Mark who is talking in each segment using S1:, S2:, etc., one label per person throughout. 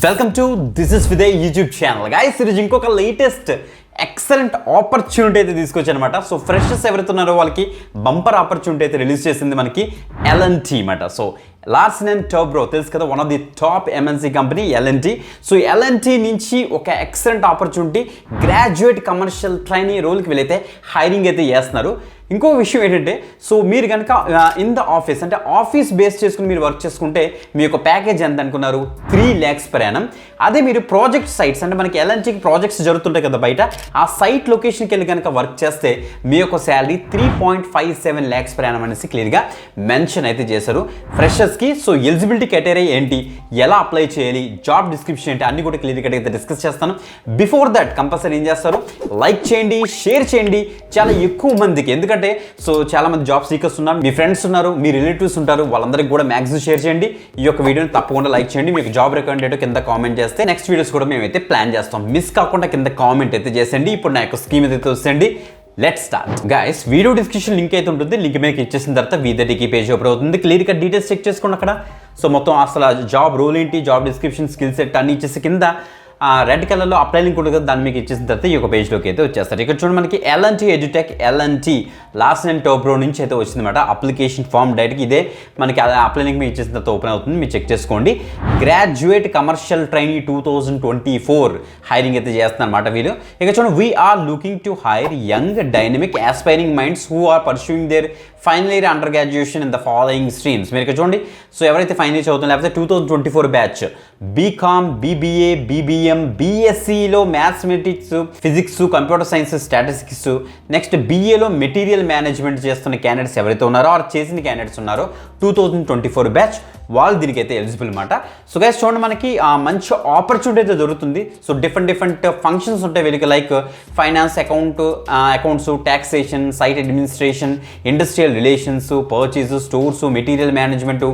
S1: Welcome to this is Vidya YouTube channel guys. ఈరోజు ఇంకొక latest excellent opportunity అయితే తీసుకొచ్చానమాట. So freshers ఎవరైతే ఉన్నారో వాళ్ళకి బంపర్ ఆపర్చునిటీ అయితే రిలీజ్ చేసింది మనకి L&T అన్నమాట. సో లార్సన్ అండ్ టోబ్రో తెలుసు కదా, one of the top MNC company L&T. So L&T నుంచి ఒక excellent opportunity graduate commercial trainee రోల్కి వెళ్ళైతే హైరింగ్ అయితే చేస్తున్నారు. ఇంకో విషయం ఏంటంటే, సో మీరు కనుక ఇన్ ద ఆఫీస్ అంటే ఆఫీస్ బేస్ చేసుకుని మీరు వర్క్ చేసుకుంటే మీ యొక్క ప్యాకేజ్ ఎంత అనుకున్నారు, 3 lakhs per annum. అదే మీరు ప్రాజెక్ట్ సైట్స్ అంటే మనకి L&Tకి ప్రాజెక్ట్స్ జరుగుతుంటాయి కదా బయట, ఆ సైట్ లొకేషన్కి వెళ్ళి కనుక వర్క్ చేస్తే మీ యొక్క శాలరీ 3.57 lakhs per annum అనేసి క్లియర్గా మెన్షన్ అయితే చేశారు ఫ్రెషర్స్కి. సో ఎలిజిబిలిటీ క్రైటీరియా ఏంటి, ఎలా అప్లై చేయాలి, జాబ్ డిస్క్రిప్షన్ ఏంటి, అన్ని కూడా క్లియర్గా అయితే డిస్కస్ చేస్తాను. బిఫోర్ దట్ కంపల్సరీ ఏం చేస్తారు, లైక్ చేయండి, షేర్ చేయండి చాలా ఎక్కువ మందికి. ఎందుకంటే సో చాలా మంది జాబ్ సీకర్స్ ఉన్నారు, మీ ఫ్రెండ్స్ ఉన్నారు, మీ రిలేటివ్స్ ఉంటారు, వాళ్ళందరికీ కూడా మ్యాక్సిమం షేర్ చేయండి. ఈ యొక్క వీడియోని తప్పకుండా లైక్ చేయండి. మీకు జాబ్ రికమెండేట్ కింద కామెంట్ చేస్తే నెక్స్ట్ వీడియోస్ కూడా మేమైతే ప్లాన్ చేస్తాం. మిస్ కాకుండా కింద కామెంట్ అయితే చేసేయండి. ఇప్పుడు నా యొక్క స్కీమ్ అయితే వస్తుంది. Let's start guys. Video description link అయితే ఉంటుంది. లింక్ మీకు ఇచ్చేసిన తర్వాత వీదడికి పేజ్ ఓపెన్ అవుతుంది. క్లియర్గా డీటెయిల్స్ చెక్ చేసుకోండి అక్కడ. సో మొత్తం అసలు జాబ్ రోల్ ఏంటి, జాబ్ డిస్క్రిప్షన్, స్కిల్ సెట్ అన్ని ఇచ్చేసి కింద రెడ్ కలర్లో అప్లై లింక్ ఉంటుంది కదా, దాన్ని మీకు ఇచ్చేసిన తర్వాత ఈ యొక్క పేజ్లోకి అయితే వచ్చేస్తారు. ఇక్కడ చూడండి మనకి L&T edutech L&T Larson and Toubro నుంచి అయితే వచ్చిందన్నమాట. అప్లికేషన్ ఫామ్ డైరెక్ట్గా ఇదే మనకి అప్లై లింక్ మీకు ఇచ్చేసిన తర్వాత ఓపెన్ అవుతుంది. మీరు చెక్ చేసుకోండి. గ్రాడ్యుయేట్ కమర్షియల్ ట్రైనీ 2024 హైరింగ్ అయితే చేస్తున్నమాట వీళ్ళు. ఇక చూడండి, we are looking to hire young dynamic aspiring minds who are pursuing their final year under graduation in the following streams. మీరు ఇక్కడ చూడండి, సో ఎవరైతే ఫైనల్ ఇయర్ చదువుతున్నారు లేకపోతే 2024 బ్యాచ్ బీకామ్, బీబీఏ, బీబీఎం, బీఎస్సీలో mathematics, physics, computer science, statistics, next బీఏలో material management చేస్తున్న candidates ఎవరైతే ఉన్నారో ఆర్ చేసిన క్యాండిడేట్స్ ఉన్నారో 2024 బ్యాచ్ వాళ్ళు దీనికైతే ఎలిజిబుల్ అనమాట. సో గైస్ చూడండి, మనకి మంచి ఆపర్చునిటీ అయితే దొరుకుతుంది. సో డిఫరెంట్ ఫంక్షన్స్ ఉంటాయి వీళ్ళకి, like finance, accounts, taxation, site administration, industrial relations, purchase, stores, material management,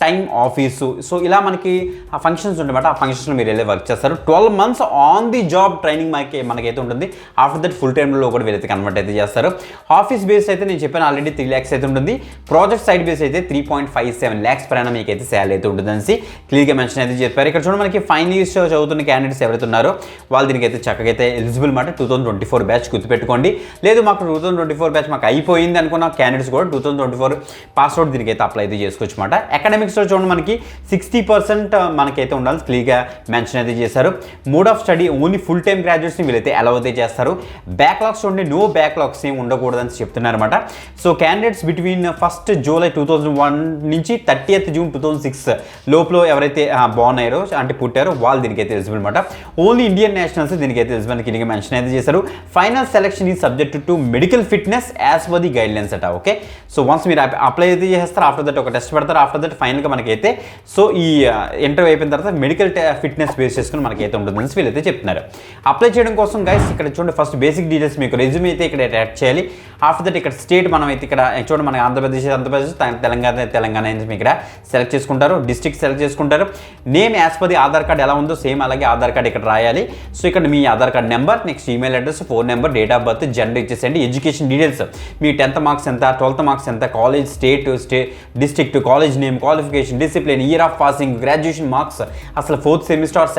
S1: time office. So ఇలా మనకి ఆ ఫంక్షన్స్ ఉంటాయన్నమాట. ఆ ఫంక్షన్స్లో మీరు వెళ్ళి వర్క్ చేస్తారు. 12 months on the job training మనకైతే ఉంటుంది. ఆఫ్టర్ దట్ ఫుల్ టైంలో కూడా వీళ్ళైతే కన్వర్ట్ అయితే చేస్తారు. ఆఫీస్ బేస్ అయితే నేను చెప్పాను ఆల్రెడీ 3 lakhs అయితే ఉంటుంది. ప్రాజెక్ట్ సైడ్ బేస్ అయితే 3.57 lakhs per annum మీకు అయితే శాలరీ అయితే ఉంటుంది అనేసి క్లియర్గా మెన్షన్ అయితే చెప్పారు. ఇక్కడ చూడండి, మనకి ఫైనల్ ఇయర్స్ చదువుతున్న క్యాండిడేట్స్ ఎవరైతే ఉన్నారో వాళ్ళు దీనికైతే చక్కగా అయితే ఎలిజిబుల్ అనమాట. 2024 బ్యాచ్ గుర్తుపెట్టుకోండి. లేదు మాకు 2024 బ్యాచ్ మాకు అయిపోయింది అనుకున్న క్యాండిడేట్స్ కూడా 2024 పాస్అవుట్ దీనికైతే అప్లై అయితే చేసుకోవచ్చు అనమాట. అకాడమిక్స్లో చూడండి, మనకి 60% మనకైతే ఉండాలి క్లియర్గా మెన్షన్ అయితే చేశారు. Mode of study only full time గ్రాడ్యుయేట్స్ని వీళ్ళైతే అలౌ అయితే చేస్తారు. బ్యాక్లాగ్స్ చూడండి, నో బ్యాక్లాగ్స్ ఏమి ఉండకూడదని చెప్తున్నారు అనమాట. So candidates between 1st July 2001 నుంచి 30th June 2006 లోపల ఎవరైతే బార్న్ అయ్యారో అంటే పుట్టారో వాళ్ళు దీనికైతే ఎలిజిబుల్ అనమాట. ఓన్లీ ఇండియన్ నేషనల్స్ దీనికైతే ఎలిజిబుల్ క్లియర్గా మెన్షన్ అయితే చేశారు. Final selection is subject to medical fitness as per the guide lines అట. ఓకే, సో వన్స్ మీరు అప్లై అయితే చేస్తారు, ఆఫ్టర్ దట్ ఒక టెస్ట్ పెడతారు. ఆఫ్టర్ దట్ ఫైనల్గా మనకైతే సో ఈ ఇంటర్వ్యూ అయిపోయిన తర్వాత మెడికల్ ఫిట్నెస్ బేస్ చేసుకుని మనకైతే ఉంటుందని వీళ్ళైతే చెప్తున్నారు. అప్లై చేయడం కోసం గైస్ ఇక్కడ చూడండి, ఫస్ట్ బేసిక్ డీటెయిల్స్ మీకు రెజ్యూమ్ అయితే ఇక్కడ యాడ్ చేయాలి. ఆఫ్టర్ దట్ ఇక్కడ స్టేట్ మనం అయితే ఇక్కడ చూడండి, మనకి ఆంధ్రప్రదేశ్, తెలంగాణ మీకు ఇక్కడ సెలెక్ట్ చేసుకుంటారు. డిస్ట్రిక్ట్ సెలెక్ట్ చేసుకుంటారు. Name as per the Aadhaar card ఎలా ఉందో సేమ్ అలాగే ఆధార్ కార్డ్ ఇక్కడ రాయాలి. సో ఇక్కడ మీ Aadhaar card number, next email address, phone number, date of birth, gender ఇచ్చేసేయండి. ఎడ్యుకేషన్ డీటెయిల్స్, మీ 10th మార్క్స్ ఎంత, 12th మార్క్స్ ఎంత, college, state, district, college name, qualification, discipline, year of passing, graduation marks, అసలు 4th semester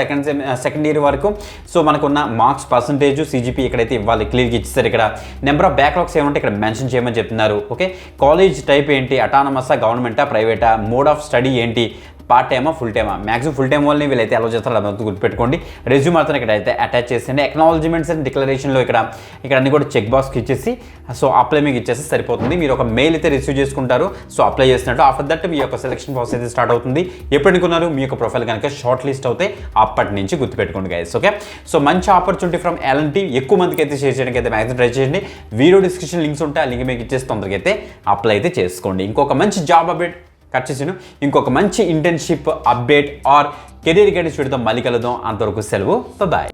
S1: second year వరకు so మనకున్న marks percentage, CGP ఇక్కడైతే ఇవ్వాలి క్లియర్గా ఇచ్చేసారు. ఇక్కడ నెంబర్ ఆఫ్ బ్యాక్లాగ్స్ ఏమంటే ఇక్కడ మెన్షన్ చేయమని చెప్తున్నారు. ఓకే, కాలేజ్ టైప్ ఏంటి, అటానమసా, గవర్నమెంటా, ప్రైవేటా, మోడ్ ఆఫ్ స్టడీ ఏంటి, పార్ట్ టైమా, ఫుల్ టైమా, మ్యాక్సిమం ఫుల్ టైం వాళ్ళని వీళ్ళైతే అలౌ చేస్తారు. అదంతా గుర్తుపెట్టుకోండి. రెజ్యూమ్ మాత్రం ఇక్కడ అయితే అటాచ్ చేసేయండి. అక్నాలజ్మెంట్స్ అండ్ డిక్లరేషన్లో ఇక్కడ అన్ని కూడా చెక్ బాక్స్కి ఇచ్చేసి సో అప్లై మీకు ఇచ్చేసి సరిపోతుంది. మీరు ఒక మెయిల్ అయితే రిసీవ్ చేసుకుంటారు. సో అప్లై చేసినట్టు ఆఫ్టర్ దట్ మీ యొక్క సెలక్షన్ ప్రాసెస్ అయితే స్టార్ట్ అవుతుంది. ఎప్పుడు అనుకున్నారు మీ యొక్క ప్రొఫైల్ కనుక షార్ట్ లిస్ట్ అవుతే అప్పటి నుంచి గుర్తుపెట్టుకోండి గైస్. ఓకే, సో మంచి ఆపర్చునిటీ ఫ్రమ్ L&T ఎక్కువ మందికి అయితే షేర్ చేయడానికి అయితే మ్యాక్సిమం ట్రై చేయండి. వీడియో డిస్క్రిప్షన్ లింక్స్ ఉంటాయి, ఆ లింక్ మీకు ఇచ్చేసి తొందరగా అయితే అప్లై అయితే చేసుకోండి. ఇంకొక మంచి జాబ్ అప్డేట్ కట్ చేసాను. ఇంకొక మంచి internship update are career guidance వీడియోతో మళ్ళీ కలుద్దాం. అంతవరకు సెలవు, బాయ్.